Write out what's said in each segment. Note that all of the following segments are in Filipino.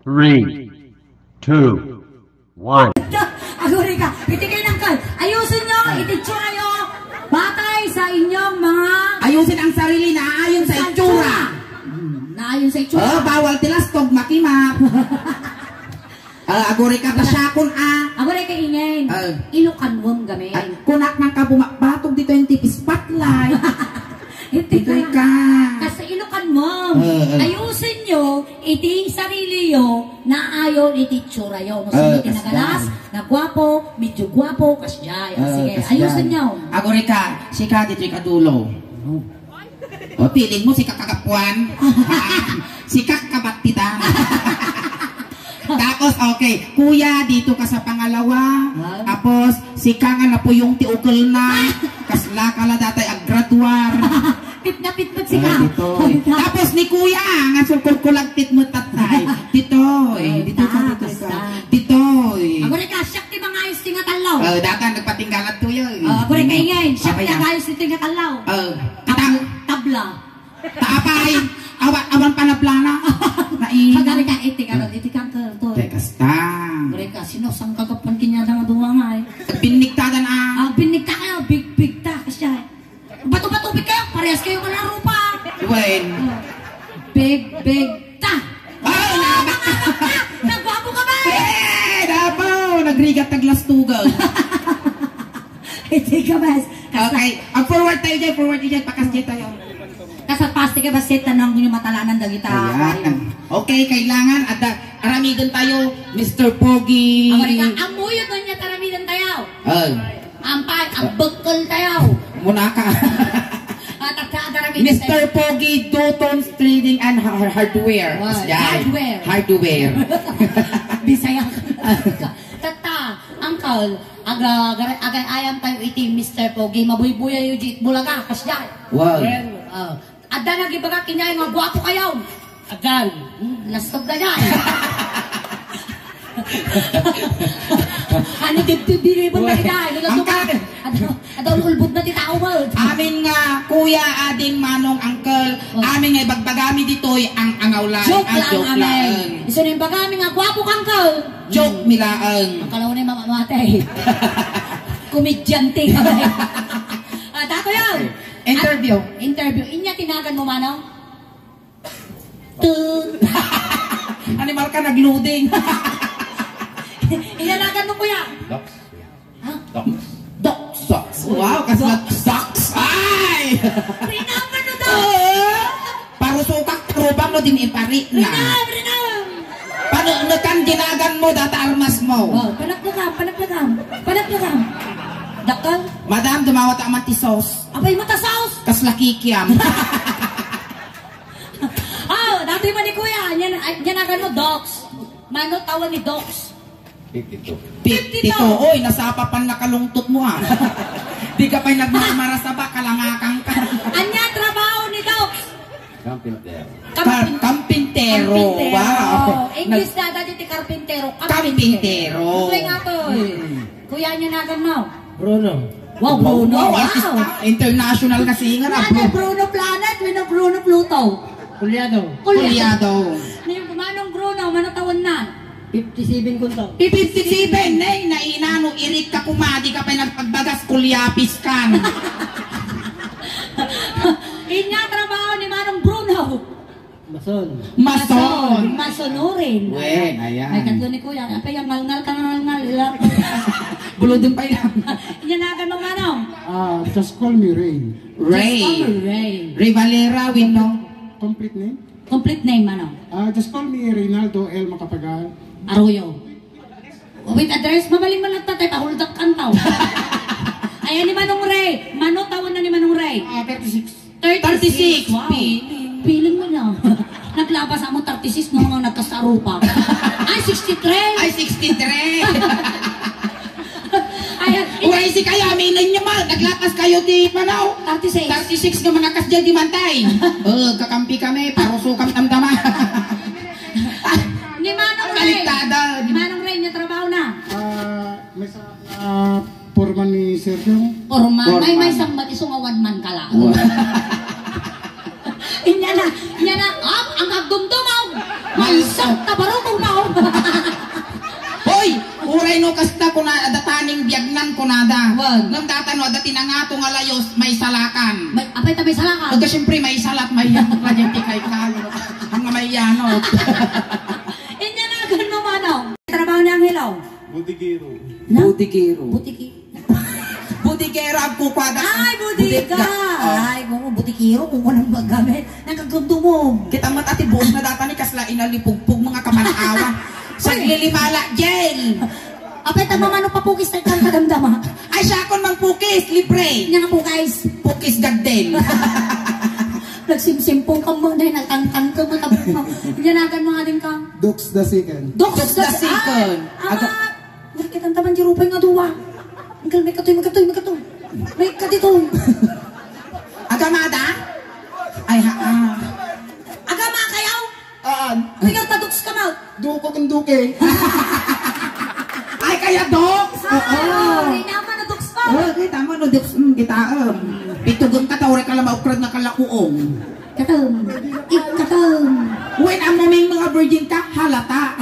3, 2, 1. Aguri ka, itigil ng kal. Ayusin nyo, ititsura nyo. Batay sa inyong mga... Ayusin ang sarili na ayon sa itsura. Naayon sa itsura. Oh, bawal tilastog, makimap. Aguri ka tasyakon Aguri ka ingay. Ilukan mong gamit. Kunak ng kabumakbatog dito yung tipis spotlight. Ito ka. Kasi ilukan mo. Ayusin nyo, iti sarili nyo, na ayon iti tsura nyo. Musulit tinagalas, na gwapo, medyo gwapo, kasyay. Sige, ayusin nyo. Aguri ka, sika dito yung kadulo. O, piling mo si kakagapuan. Si kakabatitan. Tapos, okay, kuya, dito ka sa pangalawa. Tapos, si Kanga na po yung tiukol na. Kasla ka la datay aggraduar. Pit na si Kang. Tapos ni kuya, nga sulkol ko lang tit mo tatay. Ditoy. Dito ka, dito ka. Ditoy. Ako rin ka, siyak ti mga ayos tinga talaw. Data, nagpatinggalat to yun. Ako rin ka ingay, siyak ti mga ayos tinga talaw. Tabla. Taapay. Awan panaplana. Pagkari ka, iti kang to. Tekas ta. Ako ka, sinosang kagapan kinyada nga duwa nga eh. Biniktadan Binig ta kayo, big ta, kasya. Bato-bato kayo, parehas kayo malaro pa. When? Big ta. Nagwapo ka ba? Dabaw! Nagrigat naglastugaw. Iti ka ba? Okay, forward tayo dyan, pakas dyan tayo. Kasat pasti ka ba set tanong yung matalanan dagita. Okay, kailangan at aramidan tayo, Mr. Pogi. Amuyot na niya taramidan tayo. Ampay, abagkol tayo. Muna ka. Mr. Pogi, Dutons Trading and Hardware. Hardware. Bisaya. Tata, Uncle, agay ayam tayo iti Mr. Pogi, mabuy-buya yung jit bulaga, kasya. Wow. Ada nang ibaga kinyay nga gwapo kayo. Agan, lastog na yan. Ano dibdibiri mo na kita? Ano ulbot na titao mo? Amin nga, kuya, ading manong, uncle, amin nga ibagbagami dito'y ang angawlan. Joke lang amin. Iso na yung bagami nga, gwapo kang uncle. Joke milaang. Ang kalaw na yung mamamatay. Komedyante ka ba? Dato yan. Interview. Inya tinagan mo manong? Animal ka nagloading. Inalagan mo kuya. Docs. Wow, kasi docs. Ay! Rinaman na daw. Parusukak, rubang mo din ipari na. Rinam. Paano nakan dinagan mo data armas mo? Panaglagam. Dakal. Madam, dumawat ang matisos. Abay mata sauce. Kas lakikiam. Dati man ni kuya, yan agan mo docs. Mano tawag ni docs. 52. Oy, nasapapan na kalungtot mo Di ka pa'y nagmamara sa ba, kalangakang ka. Anya trabaho ni docs? Kampintero. Wow. English na dati ti karpintero. Kampintero. Kuya nga to. Kuya niya nagan mo. Bruno. Wow, Bruno. Wow. International na singer. Bruno Planet, Bruno Pluto. Kulyado. Manong Bruno, manatawan na. 57 kunto. 57, nay, nainano, irik ka kumadi ka pa nagpagbagas, kulyapis kan. Inya trabaho ni Manong Bruno. Mason. Masonurin. Wen, ayan. May kanto ni kuya, apa yung ngal-ngal ka ngal-ngal. Bulodin pa yan. Inyanagan mo Manong. Just call me Rain. Ray Valera, Winno. Complete name? Complete name Manong. Just call me Reynaldo L. Macapagal. Arroyo. With address, mamaling mo lang tatay, pahuldak kantaw. Ayan ni Manong Ray. Mano, tawon na ni Manong Ray. 36. 36. Wow. Piling mo na. Naglabas mo 36 nung mga nagkasarupa. Ay, 63. Ay, 63. Ayan. Uy, si kayo, aminan niyo mal. Naglakas kayo di Manaw. 36. 36 nga mga kasdyan di mantay. Kakampi kami, parusukam tamtama. Ni Manong Ray. Baliktad. Ni Manong Ray, niya trabaho na. May sa Porman ni Sergio. Porman. May isang isang one man ka lang. Inya na, ang agdumdumaw. Malsak na barong kung ko na dataning biyagnan ko nada. Wag. Nang datano dati na nga to nga layos may salakan. Apay tabay salakan. Pagka siyempre may salat may yan kanyang tikay kalo. Ang may yanot. Inya na ganun manong. Trabaho niya ang hilaw. Budigiro. Budigiro. Butiki. Budigero ang kukwada. Ay, butika! Ay, kung butikiro, kung walang magamit, nagkagundumog. Kita mat ati buos na data ni kasla inalipugpug mga kamanawa. Sa lilimala, jail. Apay tama manong papukis na kang kadamdama. Ay siya akon mang pukis, libre. Inya nga po guys. Pukis gadden. Nagsimsimpong kang mo na nagtangtang ka mo tapos mo. Iyanagan mo nga din kang. Dux the second. Dux the second. Ama! Nakikita ang taman di rupay nga duwa. Anggal, may katoy. May katito. Agamada? Ay ha. Agama kayaw! Aan. Ikaw taduks ka mo. Duko kang duke. Ay kaya Dux. Ay, naman na duks pa. Kita mo no Dux kita. Pitugon ka tawre ka lang maukrad na kalakuong. Katom. Ikatom. When ang maming mga virgin ka, halata.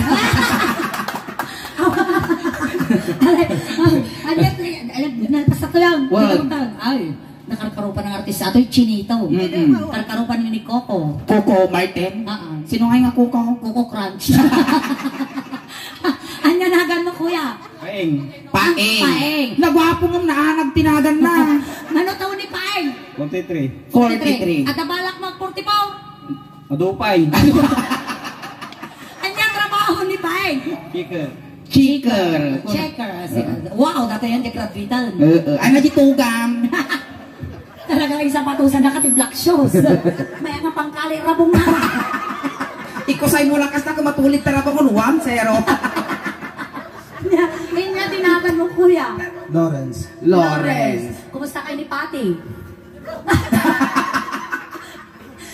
Nalpasa ko lang. Wag. Ay, nakarkarupan ng artista ito, Chinito. Nakarkarupan ni Coco. Coco Martin? Sino nga Coco? Coco Crunch. Anya nagan mo, kuya? Paeng. Nagwapo mong nagtinagan na. Ano taon ni Paeng? 43. At nabalak mo 44? Adupay. Anya trabaho ni Paeng? Checker. Checker. Wow, dati yan degraduitan. Ano di tugam? Talaga isang patusan na black shoes. May nga pangkali rabong na. Ikusay mo lang kasta kumatulit tara pa ko 1-0. Kanya tinagan mo, kuya. Lawrence. Kumusta kayo ni Patty?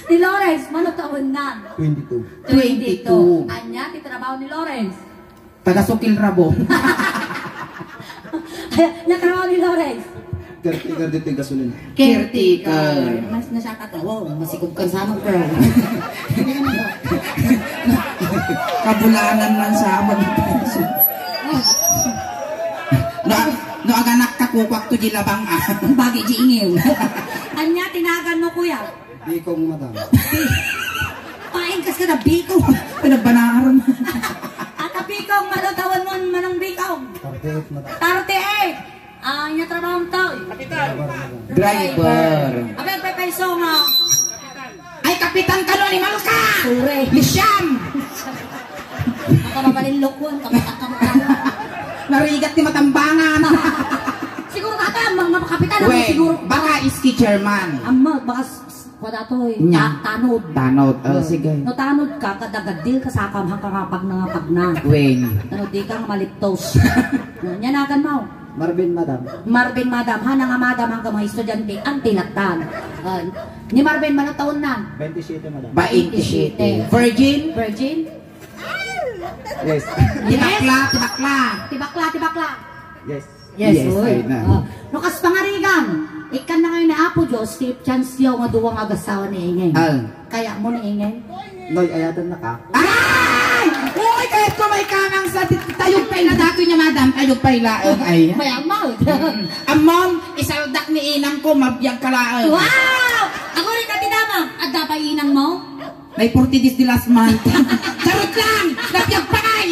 Ni Lawrence, mano taon na? 22. 22. Anya, titrabaho ni Lawrence. Taga-sukil rabo. Natrabaho ni Lawrence. Caretaker dito yung gasolina. Caretaker. Mas nasyakatawa. Masikog ka sa amang girl. Kabulanan lang sa amang. No aganak ka kukwak to di labang Bagay di ingiw. Anya, tinagan mo, kuya. Di ko madam. Paingkas ka na biko. Pinagbanaran. At ang bikong, malutawan mo, manong bikong. 48 madam. 38. Anya trabaho mo to. Driver. Abay, peso nga. Ay, kapitan ka nun, imal ka! Sure. Lisyam! Ako mabalilokon, kapitan ka mo. Narigat ni matambangan. Siguro kata, mga kapitan naman Wait, siguro. baka iski chairman. Amma, baka datoy. Nya. Tanod. Tanod, sige. No tanod ka, kadagadil ka sa kamhang kakapag na. Wing. Tanod di ka nga maliktos. Nyanagan mo. Marvin madam. Marvin madam, hana nga madam hanggang mga estudyante ang tilaktan. Ni Marvin, manong taon na? 27 madam. 27. Virgin? Virgin? Yes. Tibakla. Yes. Yes, oy. ay na. Nukas pangarigan. Ikan na ngayon na Apo Diyos, Steve Chance yaw nga duwang agasawa ni Ingay. Kaya mo ni Ingay? Noy, ayatan na ka. Ay! Uy, kahit kumay kanang sa tayog pay na dato niya, madam. Tayog pay laong. Ay. May amaw. Amon, isaldak ni inang ko, mabiyag ka laong. Wow! Ako rin katinama. At dapat inang mo? May 40 days di last month. Charot lang! Nabiyag pay!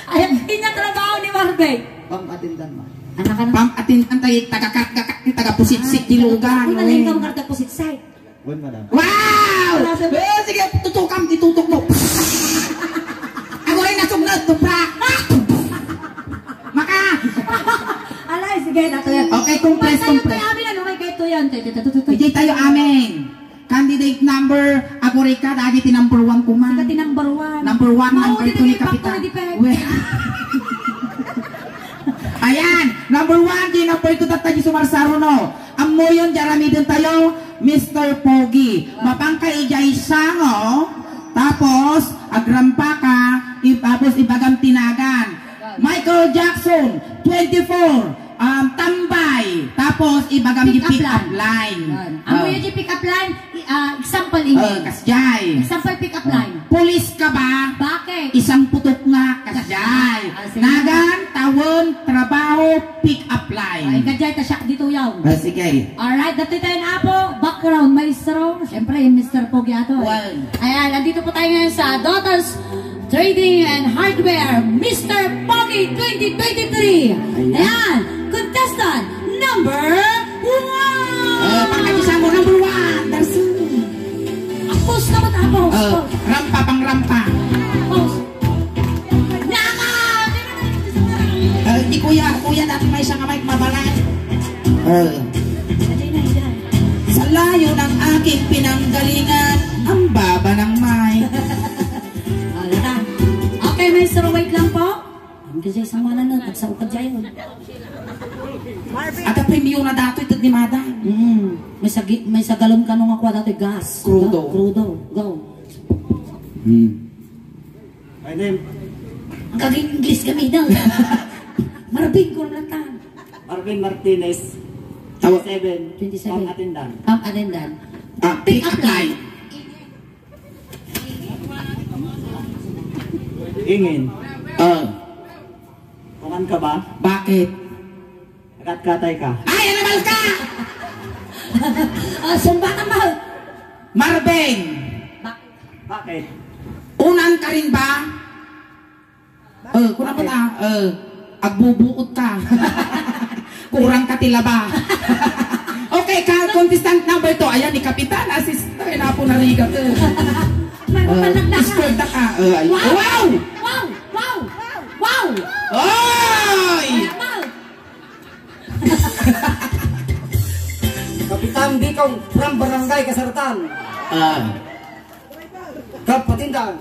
Ay, trabaho ni Marvin. Pang-atindan mo. Anak ka na. Pam atin antay taga-pusit-sit di lugar. Kung naling ka makaragdag po site. Bon madam. Wow! Sige, tutukam, ditutok mo. Ako rin nasugnod, tuprak. Maka! Alay, sige, nato yan. Okay, compress. Kaya amin ano, kay kayo yan. Hindi tayo amin. Candidate number, ako rin ka, dagi ti number 1 kuman. Kati number 1. Number 1, number 2 ni Kapitan. Ayan, number 1, di number 2 tataji sumarsaro no. Amo yun, jarami din tayo, Mr. Pogi. Mapangkay ijay sango, tapos, agrampa ka, tapos ibagam tinagan. Michael Jackson, 24. tambay. Tapos ibagam di pick up line. Amo yung pick up line, example ingin. Kasjay. Example pick up line. Pulis ka ba? Bakit? Isang putok nga kasjay. Nagan, tawon, trabaho, pick up Ay, line. kajay ta siya dito yaw. Sige. Alright, dati tayo na po. Background, maestro. Siyempre, yung Mr. Pogi ato. Well. Ayan, nandito po tayo ngayon sa Daughters Trading and Hardware, Mr. Pogi 2023. Ayan, contestant number 1. Pagkakisa mo, number 1. Darso. Apos na ba tapos? Rampa pang rampa. Apos. Naka! Di kuya natin may isang mic mabalay. Sa layo ng aking pinanggalingan, ang baba ng mic. Okay, Mr. Wait lang po. Ang kasi sa mga na, nagsaukad dyan. At ang premium na dato ito ni Mada. May sagalon ka nung ako dati gas. Crudo. Go. My name, Ang kaging English kami daw. Marabing ko lang tan. Arvin Martinez, 27. 27. Pang Atindan. Ang atendan. Pick up line. Ingin, kuman ka ba? Bakit? Nakatkatay ka. Ay, animal ka! Sumba ka mahal. Marbeng, Bakit? unan ka rin ba? Kurang mo na. Agbubuot ka. Kurang ka tila ba? Okay, contestant number 2. Ayan, ni Kapitan, assistant na po narigat. Escorta ka. Wow! Wow! Oy! Mahal. Kapitan Bikong from Barangay Kasaratan. Kapatindan.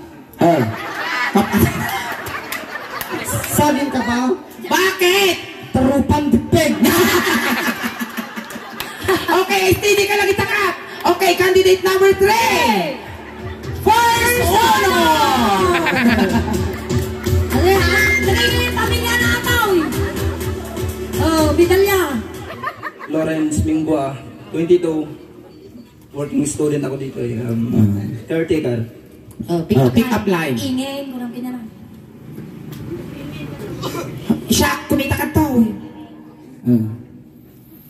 Sabin ka ba? Bakit? Trupang dipeg. Okay, steady ka lang itakat. Okay, candidate number 3. First honor! Lagay pamilya na ataw. Bidalya. Lawrence Mingua, 22. Working student ako dito. Caretaker. Pick up line. Ingay, kurang kinalang. Siya, kumita ka to.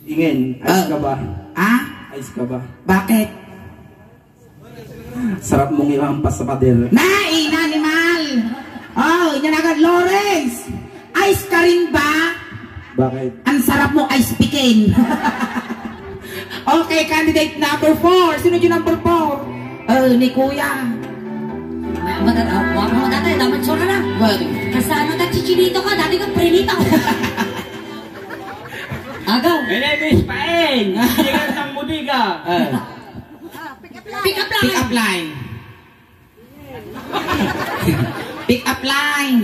Ingen, ayos ka ba? Ayos ka ba? Bakit? Sarap mong ihampas sa pader. Animal! Yan agad, Lawrence! Ice ka rin ba? Bakit? Ang sarap mo ice pikin. Okay, candidate number 4. Sino yung number 4? Ni Kuya. Wag mo dati, dapat sura na. Kasano na chichinito ka, dati ka prenito. Agaw. My name is Paeng. Singer ng Budiga. Pick up line. Pick up line. Pick up line.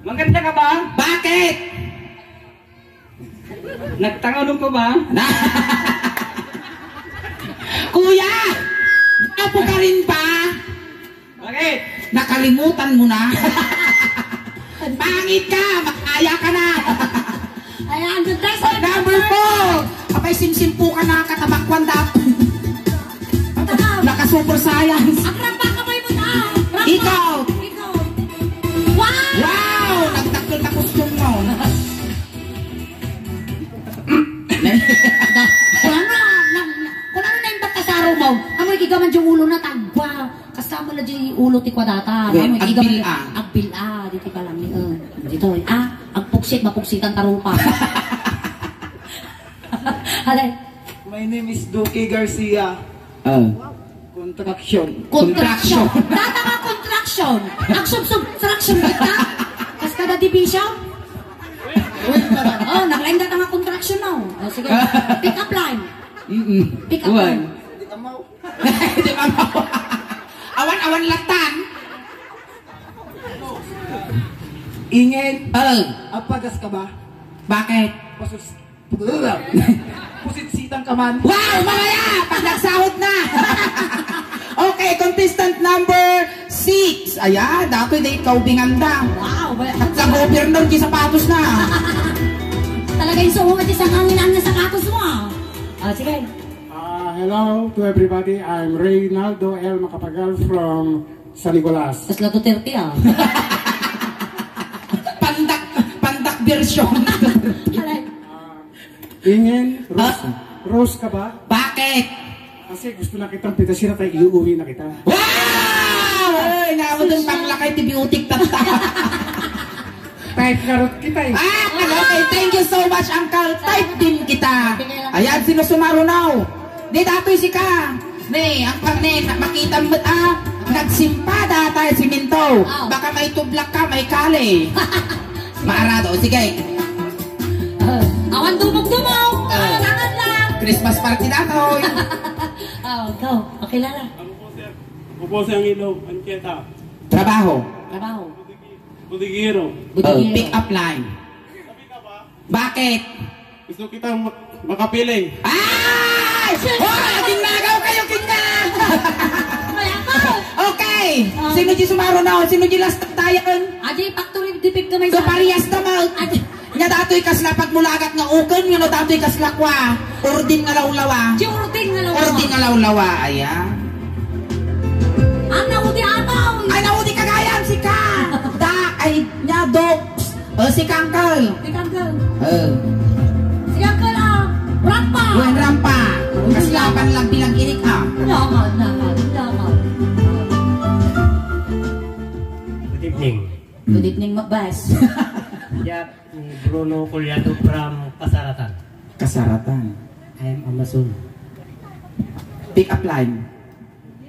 Maganda ka ba? Bakit? Nagtangalong ka ba? Kuya! Apo ka rin ba? Bakit? Nakalimutan mo na. Pangit ka! Makaya ka na! Ayan, contestant Number 4! Abay, simsimpo ka na katabakwan dapat. Naka-super science. Ang rampa kamay mo na. Ikaw! Wow! Wow! Nagtakil na costume mo. Kung ano na yung batasaro mo, amoy kigaman yung ulo na tagwa. Kasama na yung ulo ti kwa data. Well, Amoy kigaman agbil-a. Agbil-a. Dito ka lang. Dito. Agpuksit, mapuksitan tarupa. Alay. My name is Duque Garcia. Contraction. Contraction. Data ka contraction. Ang sub-subtraction kita. Kas kada division. Oh, naglain data nga contraction now. Oh, sige. Pick up line. Pick up line. Di ka mau. Awan-awan latan. Ingen, Oh, apagas ka ba? bakit? Pusit-sitang ka man. Wow, mamaya! Pag nagsahod na! Okay, contestant number 6. 6. Ayan, dato day kaubinganda. Wow. At sa gobernador di sapatos na. Talaga yung suho at isang hanginan na sa katos mo. Sige. Hello to everybody. I'm Reynaldo L. Macapagal from San Nicolas. Tapos lato 30 Pandak version. Ingin, Rose ka ba? Bakit? Kasi gusto na kitang pitasin at iuwi na kita. Wow! Ay, naman doon paglakay tibiotic tata. Type karot kita eh. Okay, thank you so much, Uncle. Type din kita. Ayan, sino sumarunaw? Di datoy si ka. Ne, ang pagnet, makita mo nagsimpada tayo si Minto. Baka may tublak ka, may kali. Maarado, sige. Awan dumog-dumog. Nangan lang. Christmas party datoy. Go. Pakilala. Ako po sa Ilog, Ancheta, Trabaho. Trabaho. Budigiro. Pick up line. Bakit? Gusto kitang makapiling. Ay! Oh, ginagaw kayo, kinang! Okay! Sino di sumarunaw? Sino di last tayon? Aji, factory defect na may So parehas naman. Nga datoy kas na pagmulagat nga uken, nga datoy kas lakwa. Ordin nga lawlawa. Ordin nga lang. Ordin nga lawlawa. Ayan. Ang naudi ataw. Ay, naudi kagayan si ka. Da, ay, nya dogs. Si Kangkal. Si Kangkal. Si Kangkal rampa. Buwan rampa. Kaslapan lang bilang irik Naman. Good evening. Good evening, Mabas. Jack Bruno Culiado from Kasaratan. Kasaratan. I am Amazon. Pick up line.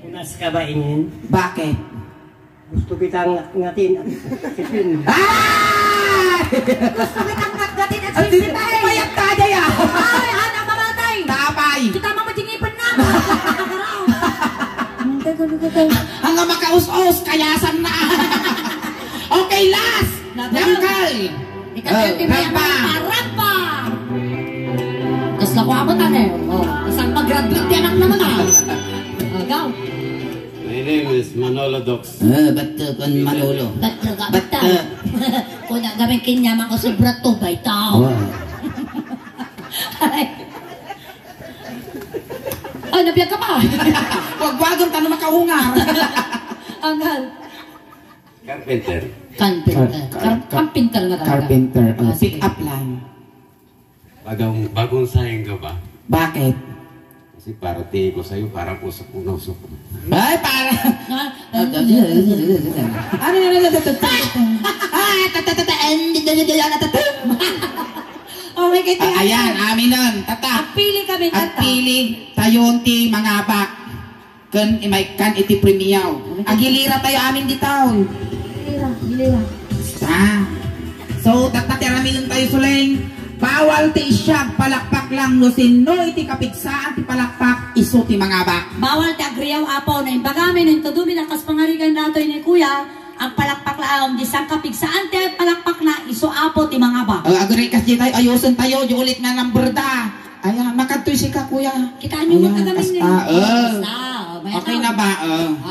Unas ka ba ingin? Bakit? Gusto kitang ngatin at sipin. Gusto kitang nagdatin at At sisipay. payak tayo ya. Ay, anak mamatay. Tapay. Kita mamajingipan na. Hanggang makaus-us, kayasan na. Okay, last. Nangkal. Rampa. Tapos nakuha mo tanay. Isang mag-graduate yan ang naman Go. My name is Manolo Dox. Ba't kung Manolo? Bata. Kung nagamin kinyaman ko sa brato, bay tao. Ay, nabiyag ka pa. Wag-wagang tanong makahungar. Anggal. Carpenter. Carpenter nga talaga. Carpenter. Pick Sige. up line. Bagong sayang ka ba? Bakit? Kasi para tingin ko sa'yo, parang usok-usok. Ay, para. Ano Oh my God. ayan, amin nun. Tata. Pili kami, At tata. pili tayon ti mga bak. Kan imay kan iti premiyaw. Agilira tayo amin ditaw. Hilira. So tatatiramin tayo suleng. Bawal ti isyag palakpak lang no sino iti kapigsaan ti palakpak iso ti mga bak. Bawal ti agriyaw apo na imbagamin ng tudumi na kas pangarigan datoy ni kuya. Ang palakpak laom di sang kapigsaan ti palakpak na iso apo ti mga bak. Agri kasi tayo ayusin tayo di ulit na number da. Ayan, makatoy si ka kuya. Kita nyo magkagamin niyo. Okay na ba?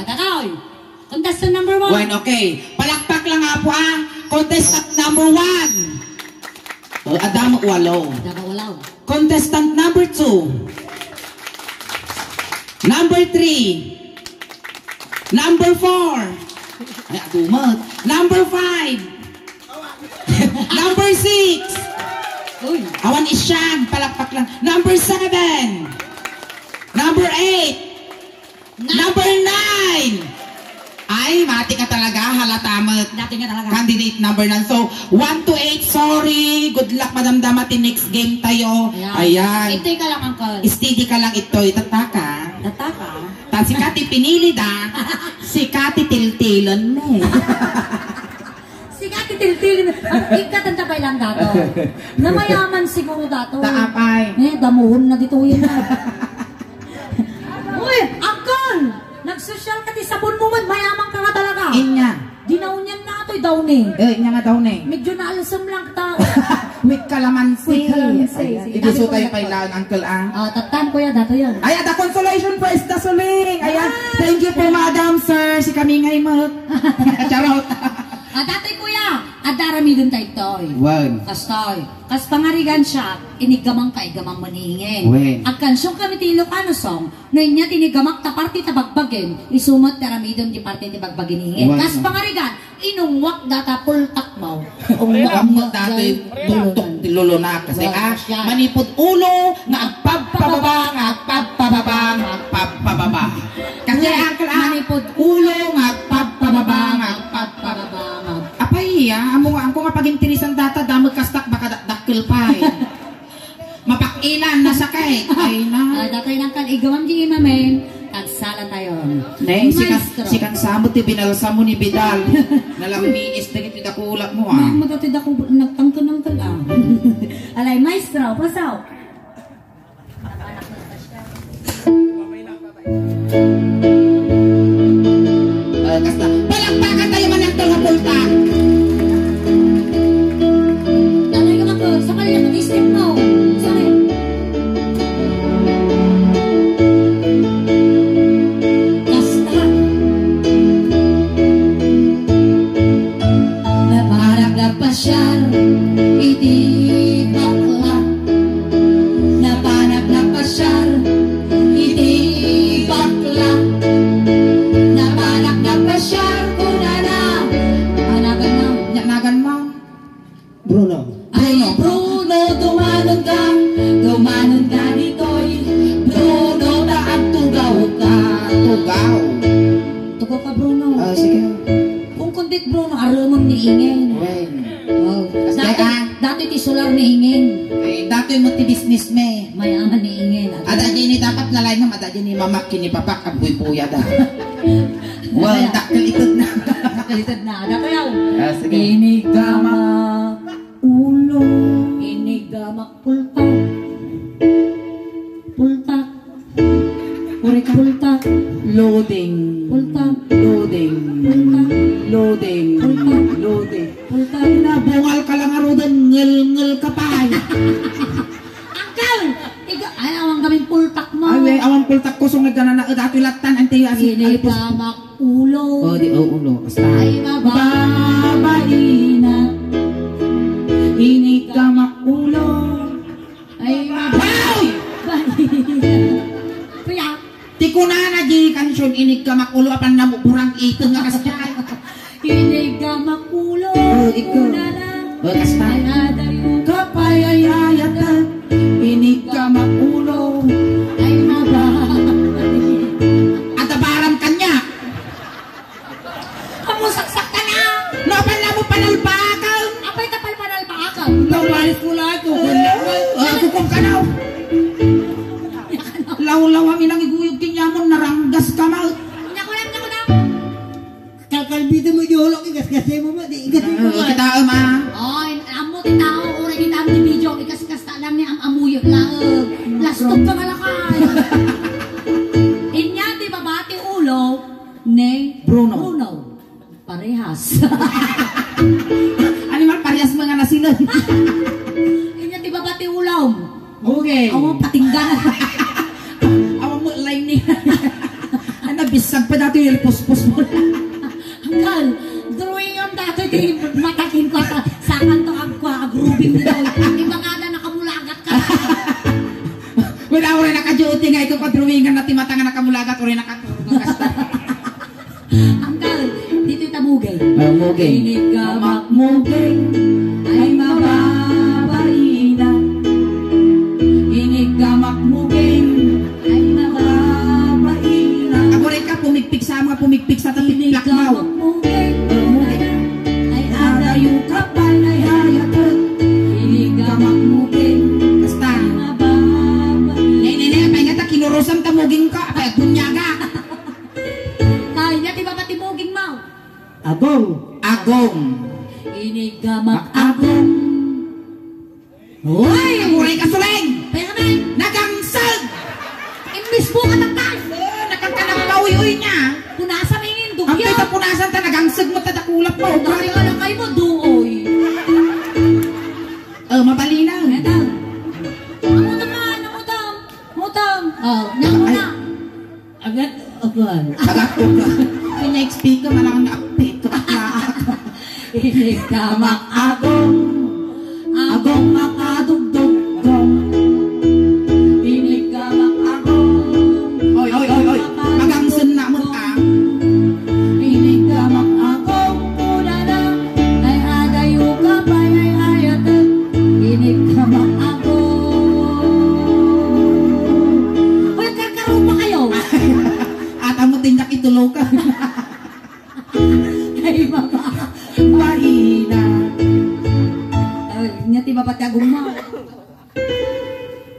Tataoy. Contestant number 1. One, okay. Palakpak lang nga po Contestant number 1. Adam Walo. Walaw. Contestant number 2. Number 3. Number 4. Ay, adumat. Number 5. Number 6. Uy. Awan isyang, palakpak lang. Number 7. Number 8. Number 9. Ay, mati ka talaga, halatamat. Dati nga talaga. Candidate number 9. So, 1 to 8, sorry. Good luck, Madam Damati. Next game tayo. Ayan. Ito'y ka lang, Uncle. Steady ka lang ito. Itataka. Tataka. Ta si Kati pinili da. Si Kati tiltilan na eh. Sige, titil-til. Ikatanda pa lang dato. Namayaman siguro dato. Taapay. Damuhon na dito yun na. Uy, Uncle! Nagsosyal ka ti sabon mo man, mayaman ka nga talaga. Inya. Dinaunyan na ito'y daw ni. Inya nga daw na eh. Medyo naalasam lang kita. with calamansi. With calamansi. Igusto tayo pailaan, Uncle Ang. Tatan ko yan, dato yan. Ay, the consolation prize, the suling. Ayan, thank you po, Madam, sir. Si kami ngay mag. Charot. Datoy kuya, adarami dun tayo toy. Wow. Kastoy. Kas pangarigan siya, inigamang kaigamang maningin. Wen. Ang kansyon kami tilok ano song, no inya tinigamak ta party tabagbagin, isumat taramidon di party ti bagbagin. Kas pangarigan, inungwak data pultak mo. Ang dati tuntok ti lolo na kasi manipod ulo nga agpapababa, nga agpapababa, nga agpapababa. Kasi Uncle Ang manipod ulo nga agpapababa, nga agpapababa. Apay amo nga ako nga pag-intirisan data damag kastak baka dakil pa mapakilan na sakay. Ay na. Datoy nang kan igawang di imamen, tagsala tayo. Nay, si kang samot ti binalsa mo ni Bidal. Nalamiis na kita dakulak mo May matatid ako nagtangkan ng talang. Alay, maestro, pasaw. Kasta, palakpakan tayo man ang tulapulta. Datoy ka ako, sa kanila mag-isip mo. Sorry. Kasta. Naparag na pasyal, iti bakla. Naparag na pasyal, iti bakla. Naparag na pasyal, kunana. Anagan na. Nyanagan mo. Bruno. Ay, Bruno, tumanon ka dito'y. Bruno, taag tugaw ka. Tugaw. Tugaw ka, Bruno. Sige. Kung kundit, Bruno, aramang niingin. Wen. Wow. Kasi, Dati ti sular niingin. Ay, dati mo ti business me. Mayaman niingin. Ada ni dapat lalay nga ada ni mamak kini papak ang buy-buya da. Well, dakil itod na. Nakalitad na. Dato yaw. Sige. Inigamak ulo. Inigamak pultak. Pultak. Pultak. Loading. Pultak. Loading. Pultak. Loading. Pultak. Loading. Pultak. Nabungal ka lang arudan, ngel-ngel ka pa. Uncle! Ay, awang kaming pultak mo. Ay, awang pultak ko sung nagana na dati latan anti asi. Inigamak ulo. Ulo. Basta. Ay, mababaina. Inigamak ulo. Ay, mababaina. Kuya, Ti kunana di kansyon inigamak ulo apan namuburang ito nga kasya. inigamak ulo. Ikaw. Unana. Kasta. Ay, adayo. Kapayayayatan. Inigamak ulo. Ay, mababaina. At abaran kanya. Kamusaksak ka na. Napan na mo panalbakan. Apay kapal-panal pa ako. Nawalis ko lang ito. Kukum ka na. Law-law ang ilang iguyog kinyamon naranggas ka ma. Nyako na. Kakalbida mo yolok, ikas-kasi mo ba? Di ikas mo ba? Kita ma. Oy, amo ti tao uri kita am ti video ikas-ikas ta lang ni am amuyot laeg. Lastog ka malakay. Inya ti babati ulo ne Bruno. Parehas. Animal parehas mga nasilan. Inya ti babati ulom. Okay. Amo patinggan. Awang mo line ni. Ano bisag pa dati yung puspos mo. Hanggal, drawing ang dati ti matakin ko ta sa kanto agrubing dito. Di ba kada nakamulagat ka? Wala ko rin naka-duty nga ito padruwingan na timata nga nakamulagat o rin nakaturong kasta. Hanggal, dito itamugay. Mugay. Inigamak mugay ay mababaina. Inigamak mugay. Ay mababaina. Ako rin ka pumigpig sa mga pumigpig sa tatiplak Inigamak mo. mugay Mugay. ay adayo kapal ay hayatag. Inigamak mugay Basta. ay mababaina. Nene, apay nga ta kinurusam tamuging ka. Apay bunyaga. Ay, niya di ba patimuging mo? Agong. Agong. Inigamak agong. Hoy! Amuray ka suling! Pero man, Nagangsag! imbis mo katatay. Nakagkanang kawiwi niya. Punasa mingin Ang dugya. pita punasan ta nagangsag mo tadakulap mo. Dami ka lang kayo mo, duoy. Mabalinaw. Ito. Namutam ka, namutam. Mutam. Oh, namuna. Agad, aguan. Agad ko ka. Pina-speak ka, malang na-update ko. Inig ka makagong. Agong makadugdugdong. Inig ka makagong. Oy, oy, oy, oy. Magangsun na mo ka. Inig ka makagong. Kuna lang. Ay adayo ka pa, ay ayatag. Inig ka makagong. Uy, karkaro pa kayo. At amo tindak itulog ka. Ay, baba. Mahina. Ay, nyati babat kagong mo.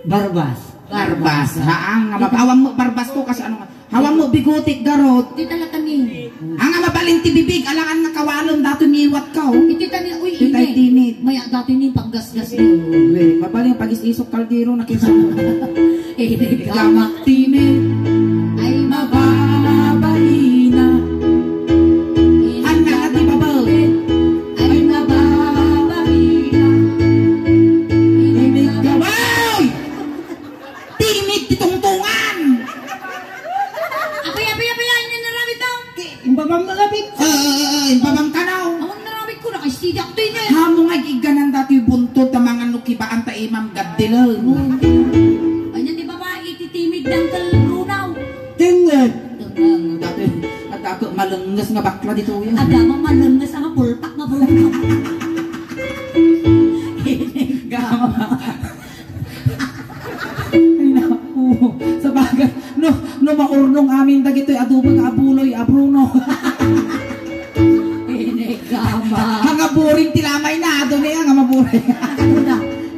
Barbas. Barbas. Haang nga mapawang mo barbas ko kasi ano nga. Hawang mo bigutik garot. Iti talatanin. Ang nga mabaling tibibig alangan nga kawalon dato niwat ka oh. Iti tanin. Uy, Itay ini. tinid. Maya dati ni panggasgas ni. Uy, mabaling pagis-isok kaldero na kinsa. Inig ka Gamak tinid. ay Mababalina. Ang nga di babal. ay mababalina. Inig ka Wow! Tinid titungtungan. Apay, yan naramit daw. Imbabang nalabik. Babang tanaw. Awang naramit ko na kay Steve ako din eh. Hamo nga giganan dati buntod ta mga nukibaan ta imam gaddilaw. Ay, yan di babae, ititimig ng kalrunaw. Tingnan. Dati at ako malungas nga bakla dito yan. Agama malungas ang pulpak nga brunaw. Gama. Ay naku. Sa bagay, no maurnong amin dagitoy adobo nga abuloy, abruno. Inigama. Mga buring tilamay na, doon nga nga maburing.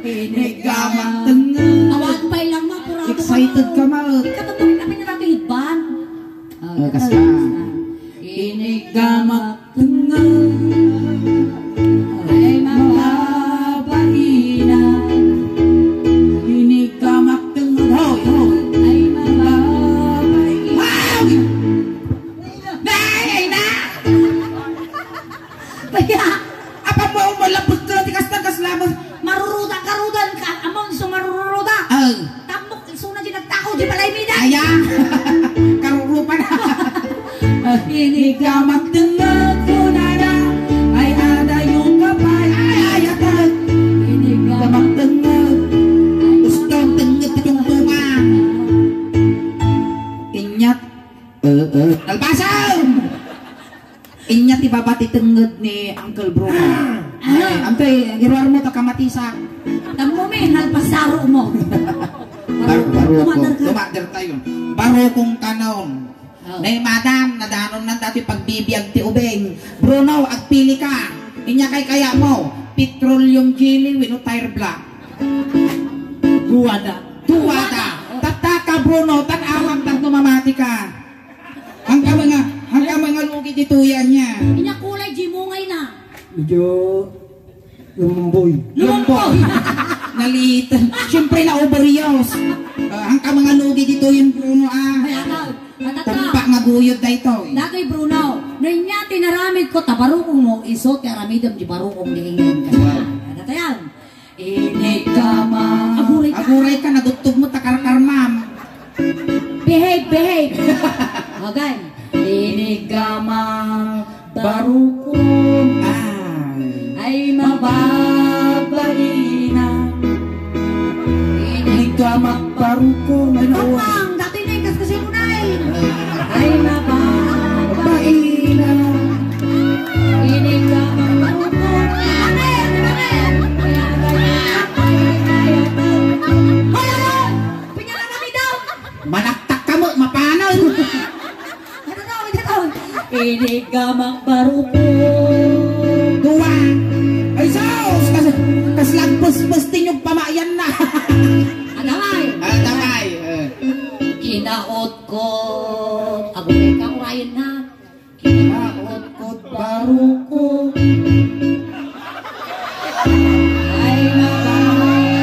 Inigama. Awan pa'y lang ma, purado Excited ka ma. Ikatatuloy namin na natin hitban. Kasi inigama. Ay mababaina. Inigama. Hoy, hoy. Ay mababaina. Wow! Nay, na! Kaya, Apa mo malapot ka tikas na kaslabas? maruruda karudan ka. Amon so maruruda. Tamok, isuna di nagtako, di palay mida. Aya. Karurupan na. Inigama. Ko na na. Ay ada yung kapay. Ay ayatan. Inigama. Gustong tengit itong tungan. Inyat. Nalbasaw! Inyat ibabati tengit ni Uncle Bruno. Ay, antay, giruar mo ta kamatisa. Tamo men, halpasaro mo. Barokong. Tumader tayo. Barokong kanon. Oh. Nay madam, nadanon nang dati pagbibiyag ti ubeng. Bruno, agpili ka. Inya kay kaya mo. Petroleum jelly wino tire black. Guwada. Tuwada. Tataka Bruno, tanawag tang tumamati ka. Hanggang mga lugi dituyan niya. Inya kulay jimungay na. Medyo lumboy. Lumpoy. Nalitan. Siyempre na overios. Hanggang mga lugi dito yun Bruno ah. Kaya daw, Tumpa matata. nga guyod na ito. Dagay Bruno, ninya tinaramid ko tabarukong mo iso kaya ramidam di barukong niingin ka. Ano tayan? Inigama. Aguray ka. Aguray ka, nagutog mo takarkarmam. Behave. Okay. Inigama. Barukong ay mababalina. Inigama barukong. Pagpang, dati na yung kasi ko na eh. Ay mababalina. Inigama. Barukong. Amen. Kaya hoy, ano? Pinyakan kami daw. Manaktak ka mo, mapanon. Ano daw, Inigama barukong. Tuwa. Ay saos. Kas lagpus-pustin yung pamayan na. Adamay. Damay. Kinaot-kot. Aguray ka, urayan na. Kinaot-kot barukong. Ay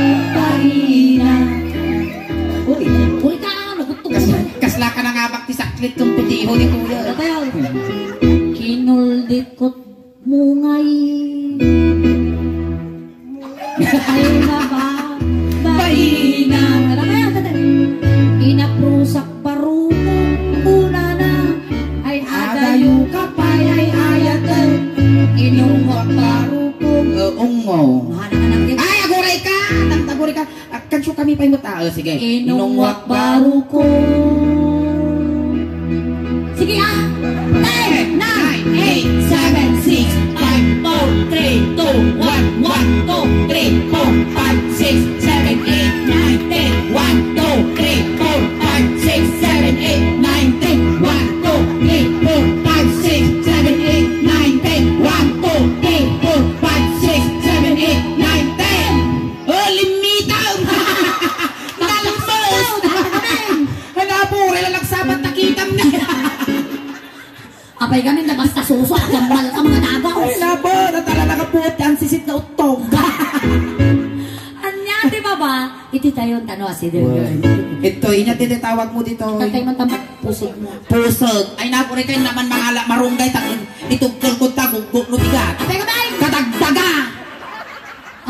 mababalina. Uy, ka, nagutok. Kasla ka na nga bakti saklit kong putiho ni kuya. Ano tayo? Kinuldit ko naburi ka. Kansyo kami pa imot. Sige. Inungwak baro ko. Sige 10, 9, 8, 7, 6, 5, 4, 3, 2, 1, 1, 2, 3, 4, 5, 6, 7, 8, 9, 10, 1, 2, 3, 4, 5, 6, 7, 8, 9, 10, 1, 2, 3, 4, 5, 6, 7, 8, 9, 10, 1, 2, 3, 4, 5, 6, 7, 8, 9, 10. Oh, limitaw! Talbos! Hanapure lang sabat nakitam na. Apay kami na basta suso at kambal ka mga tagaw. Ay, nabo, natala nakapuot yan, sisit na utog. Anya, di ba ba? Iti tayo ang tanong si Dirgen. Ito, inya tinitawag mo dito. Tatay man tamat pusog mo. Pusog. Ay, napure kayo naman mga marunggay. Itugkol ko tagugok no bigat. Apay ka ba? Kadagdaga.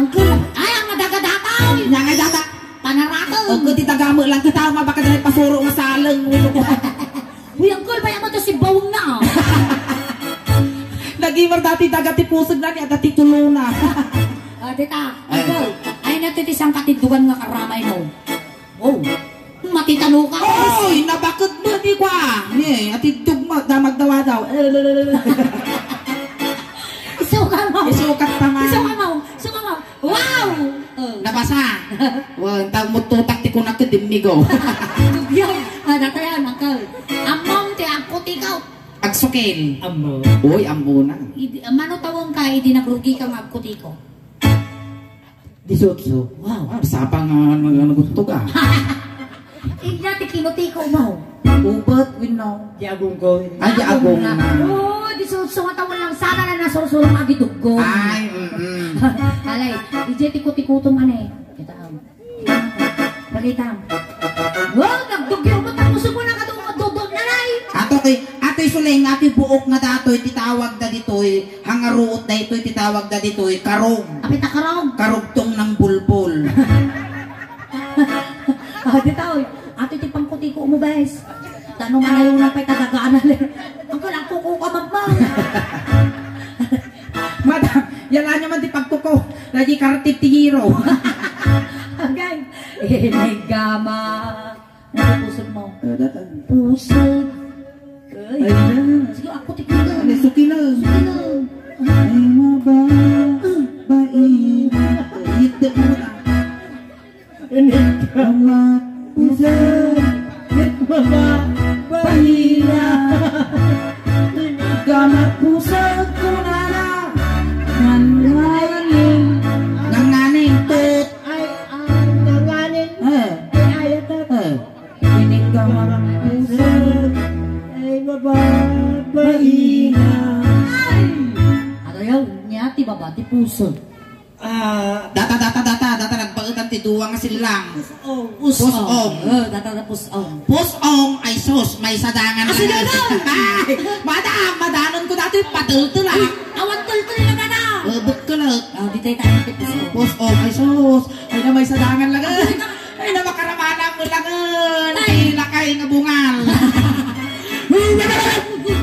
Ang kula. Ay, ang nadagadakaw. Nya nga data. Panarakaw. O kung titagamo lang kita, mabaka dahil pasuro nga salang. Uy, ang kul, bayan mo to si Bawang na. Nagimar dati dagati pusog na niya, dati tulo na. Tita, ang kul. Ay, natitisang katidugan nga karamay mo. Oh, matitalo ka. Oy, nabakot mo di kwa. Ni, ati tugma, damagdawa daw. Isuka mo. Isukat pa nga. Isuka mo. Isuka mo. Wow! Nabasa. Wow, tag mo tutak ti ko nakadimigo. Yung, datayan, ang kul. Among ti akot ikaw. Agsukil. Amo. Uy, ambo na. Mano tawang ka, hindi nagrugi kang akot ikaw. 18. Wow, sabang nagutog ah. Ignati kinutiko mo. Ubot, winaw. Di agong ko. Ay, di agong na. Oo, di sumatawan lang sana na nasusulong agitugong. Ay, Alay, ije tiko-tikutom ane. Kita am. Palitam. Wow, nagdugyo mo tapos mo na katong dudod na lay. Atoy suling, atoy buok nga datoy, titawag da ditoy, hangaruot da ito'y titawag da ditoy, karog. Apit akarong. Karugtong ng bulbul. Dito, ate ti pangkutiko mo guys. Tanong nga yung napay tagagaan na ang kalang kuko ka magmang. Madam, yan nga naman di pagtuko. Lagi kartip ti hero. Agay, inigama. Pusog mo. Datan. Pusog. Ay, sige ako tikita. Ano, suki na. Ay, mababain. Hita mo na. Inigama. Pusog. Mababaina. Inigama. Pusog ko na na. Nanganing tut. Ay, nanganin. Ay, ayatat. Inigama. Pusog. Ay, mababaina. Ano yun? Nyati babati pusog. Data nagpagatan ti duwa nga silang. Pusong. Data na pusong. Pusong ay sus, may sadangan Ah, sadangan! Ay, madanon ko dati patultul ah. Awan tultul na ka na. Ubot ko lang. Di tayo tayo ti pusong. Pusong ay sus, ay na may sadangan lang. Ay na makaramana mo lang. Ay lakay nga bungal.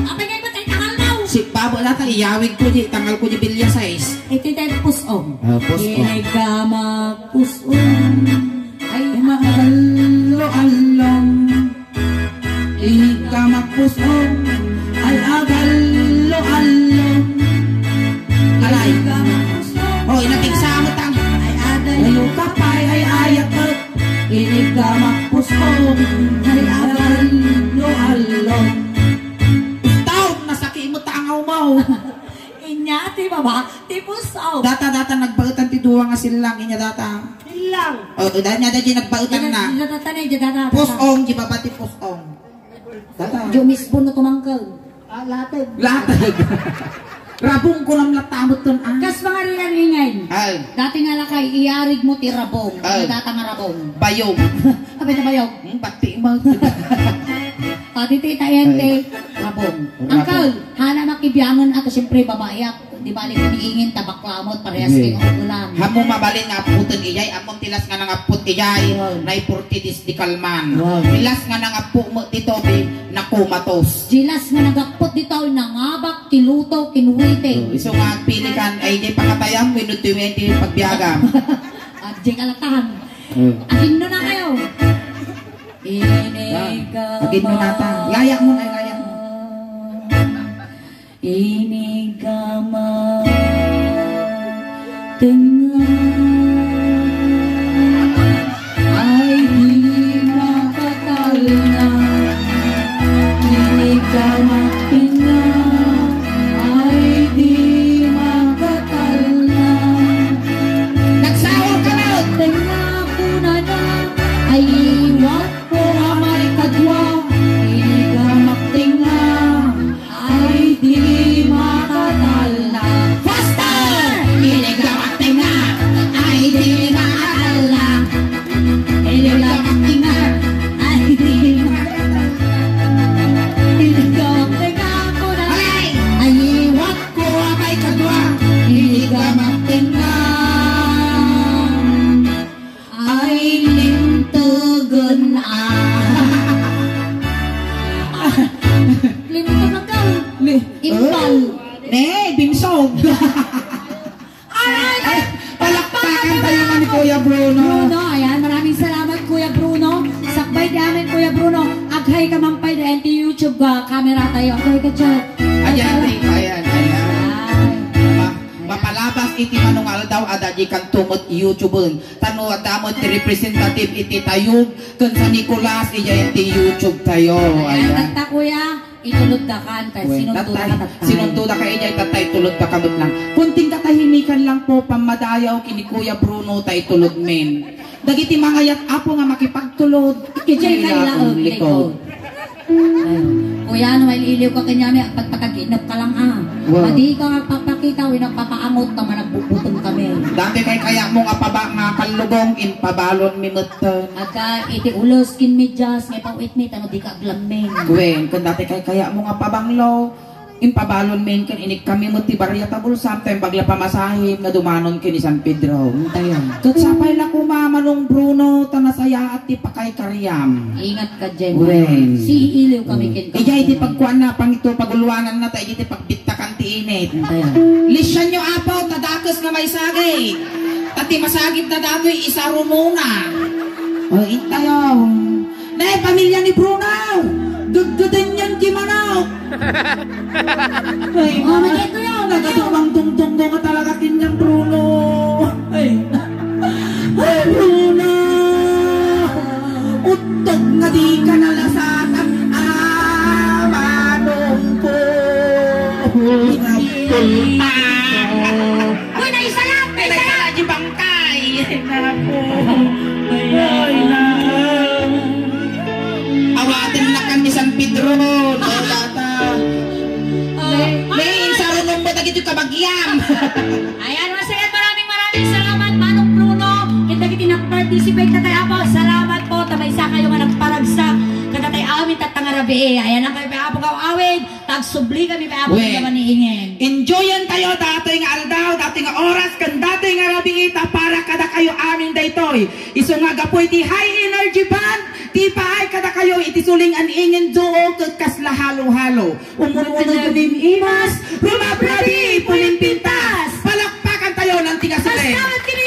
Apay kayo ba tayo tangal daw? Si Pabo data iyawig ko di, tangal ko di bilya size. Ito tayo pusong. Pusong. Inigama pusong. Ay, Magallo-allong Ika magpusong Ay agallo-allong Alay Hoy, natigsamot ang ay aday. Ayo kapay ay ayatot Ika magpusong Ay agallo-allong Taon, nasaki mo tangaw mo Inyati baba, ti pusong. Data nagbautan ti duwa nga silang inya data. Ilang. O dahil niya dahil nagbautan na. Data data. Pusong, di ba pati pusong? Data. Jumis po no tumangkal. Latag. Latag. Rabong ko lang latamot ton ah. Kas mga ringaringan. Ay, Dati nga lakay, iarig mo ti rabong. Ay. Data nga rabong. bayog. Kapit na bayog. Pati mo. Pati ti tayente, rabong. Angkal, hana makibiyangon ato siyempre babayak. Di balik iniingin tabaklamot parehas Okay. kayong ulam. Hamo mabalin nga puton iyay, among tilas nga nangaput iyay, Wow. nay purtidis di kalman. Wow. Tilas nga nangapu mo dito bi nakumatos. Jilas nga nagakpot dito, nangabak, tiluto, kinuwite. Iso nga pilikan ay di pakatayam minuto 20 pagbiagam. Jeng alatahan. Agin na kayo. Agin mo na ta. Gayak mo na, gayak mo. Inigama tengah ay di makatalna. Inigama tengah ay di makatalna. Nagsawag ka na! Tengah kuna na ay iwat ko amay kadwa. Inigama tengah ay di makatalna. Faster! Inigama tengah ay di makatalna. Inigama tengah ay di makatalna. Inigama tengah kuna ay iwat ko amay kadwa. Inigama tengah ay lintugon Lintugon na ka. Impal. Ne, binsog. Ay, palakpakan tayo nga ni Kuya Bruno. Bruno, ayan, maraming salamat Kuya Bruno. Sakbay di amin Kuya Bruno. Aghay ka mampay da enti YouTube ka, camera tayo. Aghay ka chat. Ayan, ayan. Mapalabas iti manungal daw adaji kan tumot YouTubeun. Tano adamot ti representative iti tayog kun sa Nicolas iya iti YouTube tayo. Ayan, Ayan. tata Kuya, itulod ka kan. Sinunod ka tatay. Sinunod ka iya tatay tulod ka kamot lang. Kunting katahimikan lang po pamadayaw kini Kuya Bruno tay tulod men. Dagiti mga yat apo nga makipagtulod. Kijay kailaog likod. Kuya, ano may iliw ka kanyami at pagpataginap ka lang Wow. Pati ka magpapakita, nagpapaangot naman nagbubutong kami. Dati kay kaya mo nga paba nga kalugong in pabalon minuton. Agka iti ulos kin medyas, may pawit ni tano di ka aglaming. Gwen, kung dati kay kaya mo nga pabanglo, in pabalon men kan inik kami mo ti barya tabul sometime bagla pamasahim na dumanon kin San Pedro. Tayon. Kat sapay la kumamanong Bruno tanasaya at ti pakay karyam. Ingat ka dyan. Gwen. Si iliw kami kin. Ija iti pagkuan na pang ito pagulwangan na tayo iti pagbittakan ti init. Tayon. Lisyan nyo apaw tadakas na may sagay. Tati masagit na dato'y isa rumuna. O itayo. Nay, pamilya ni Bruno. Gaggadan yan ti Manok. Ay, Oh, magkito yun. nagatumang tungtong ka talaga kinyang Bruno. Ay, ay Bruno. Utog nga di ka nalasatan. Manong po. Uy, naisa lang! Naisa lang! Di bangkay. Napo. Ay, na. Awatin na kami San Pedro. Lata. May sarunong mo tagito kabagyam. Ayan, masaya, maraming salamat, Manong Bruno. Kita kita nag-participate na tayo po. Salamat po, tabay sa kayo nga nagparagsak. Kada tayo awit at tangarabi. Ayan ang kayo pa po awit. Tagsubli kami pa po naman niingin. Enjoyan tayo dati nga aldaw, dati nga oras, kan dati nga rabi ita para kada kayo amin daytoy. Iso nga gapoy ti high energy band, ti paay kada kayo iti suling an ingin duo kasla halo-halo. Umulunod nim imas, rumabrabi, pulimpintas, palakpakan tayo ng tiga suling. Salamat kini